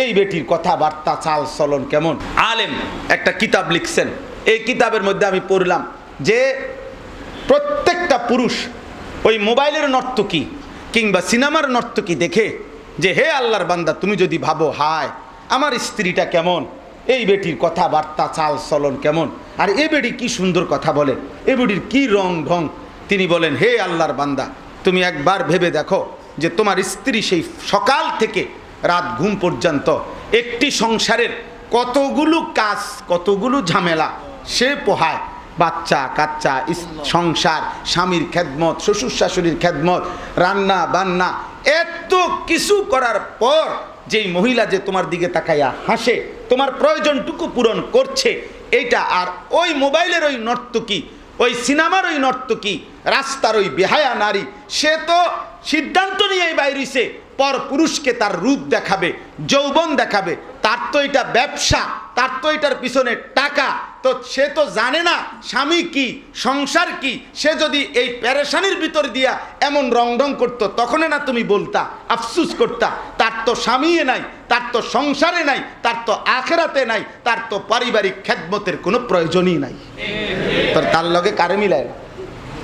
এই বেটির কথাবার্তা চাল চলন কেমন। আলেম একটা কিতাব লিখছেন, এই কিতাবের মধ্যে আমি পড়লাম যে প্রত্যেকটা পুরুষ ওই মোবাইলের নর্তকী কিংবা সিনেমার নর্তকী দেখে যে হে আল্লাহর বান্দা, তুমি যদি ভাবো হায় আমার স্ত্রীটা কেমন, এই বেটির কথাবার্তা চাল চলন কেমন, আর এ বেটি কি সুন্দর কথা বলে, এ বেটির কি রং ঢং, তিনি বলেন হে আল্লাহর বান্দা, তুমি একবার ভেবে দেখো যে তোমার স্ত্রী সেই সকাল থেকে রাত ঘুম পর্যন্ত একটি সংসারের কতগুলো কাজ কতগুলো ঝামেলা সে পোহায়। বাচ্চা কাচ্চা, সংসার, স্বামীর খেদমত, শ্বশুর শাশুড়ির খেদমত, রান্না বান্না, এত কিছু করার পর যেই মহিলা যে তোমার দিকে তাকাইয়া হাসে, তোমার প্রয়োজনটুকু পূরণ করছে, এইটা আর ওই মোবাইলের ওই নর্তকী, ওই সিনেমার ওই নর্তকী, রাস্তার ওই বেহায়া নারী, সে তো সিদ্ধান্ত নিয়েই বাইরেছে পর পুরুষকে তার রূপ দেখাবে, যৌবন দেখাবে, তার তো এটা ব্যবসা, তার তো এটার পিছনে টাকা, তো সে তো জানে না স্বামী কি, সংসার কি। সে যদি এই পেরেশানির ভিতর দিয়া এমন রংঢং করতো, তখন না তুমি বলতা, আফসুস করতা, তার তো স্বামীয়ে নাই, তার তো সংসারে নাই, তার তো আখেরাতে নাই, তার তো পারিবারিক খেদমতের কোনো প্রয়োজনই নাই। তার লগে কারে মিলাই,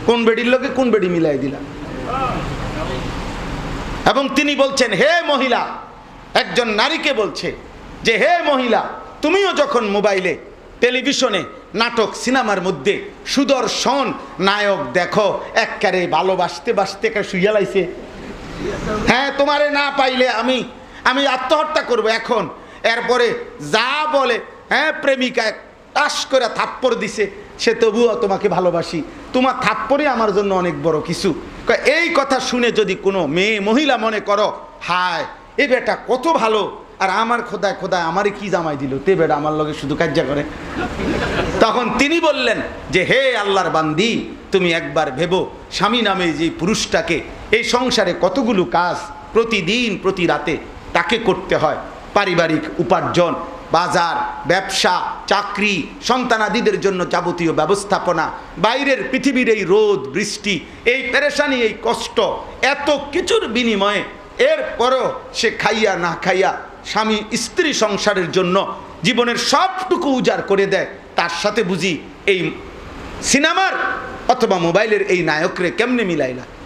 কোন বেডির লগে কোন বেডি মিলাই দিলা। এবং তিনি বলছেন হে মহিলা, একজন নারীকে বলছে যে হে মহিলা, তুমিও যখন মোবাইলে, টেলিভিশনে, নাটক, সিনেমার মধ্যে সুদর্শন নায়ক দেখো, একবারে ভালোবাসতে বাসতে শুইয়া লাইছে, হ্যাঁ তোমারে না পাইলে আমি আত্মহত্যা করব এখন, এরপরে যা বলে, হ্যাঁ প্রেমিকা টাস করে থাপ্পড় দিছে, সে তবুও তোমাকে ভালোবাসি, তোমার থাপ্পড়ই আমার জন্য অনেক বড় কিছু। এই কথা শুনে যদি কোনো মেয়ে মহিলা মনে করো হায় এ বেটা কত ভালো, আর আমার খোদায় খোদায় আমারে কি জামাই দিল, তে বেটা আমার লগে শুধু কাজ্জা করে, তখন তিনি বললেন যে হে আল্লাহর বান্দি, তুমি একবার ভেবো স্বামী নামে যে পুরুষটাকে এই সংসারে কতগুলো কাজ প্রতিদিন প্রতি রাতে তাকে করতে হয়, পারিবারিক উপার্জন, বাজার, ব্যবসা, চাকরি, সন্তানাদিদের জন্য যাবতীয় ব্যবস্থাপনা, বাইরের পৃথিবীর এই রোদ বৃষ্টি, এই পেরেশানি, এই কষ্ট, এত কিছুর বিনিময়ে এরপরও সে খাইয়া না খাইয়া স্বামী স্ত্রী সংসারের জন্য জীবনের সবটুকু উজাড় করে দেয়, তার সাথে বুঝি এই সিনেমার অথবা মোবাইলের এই নায়করে কেমনে মিলাইলা।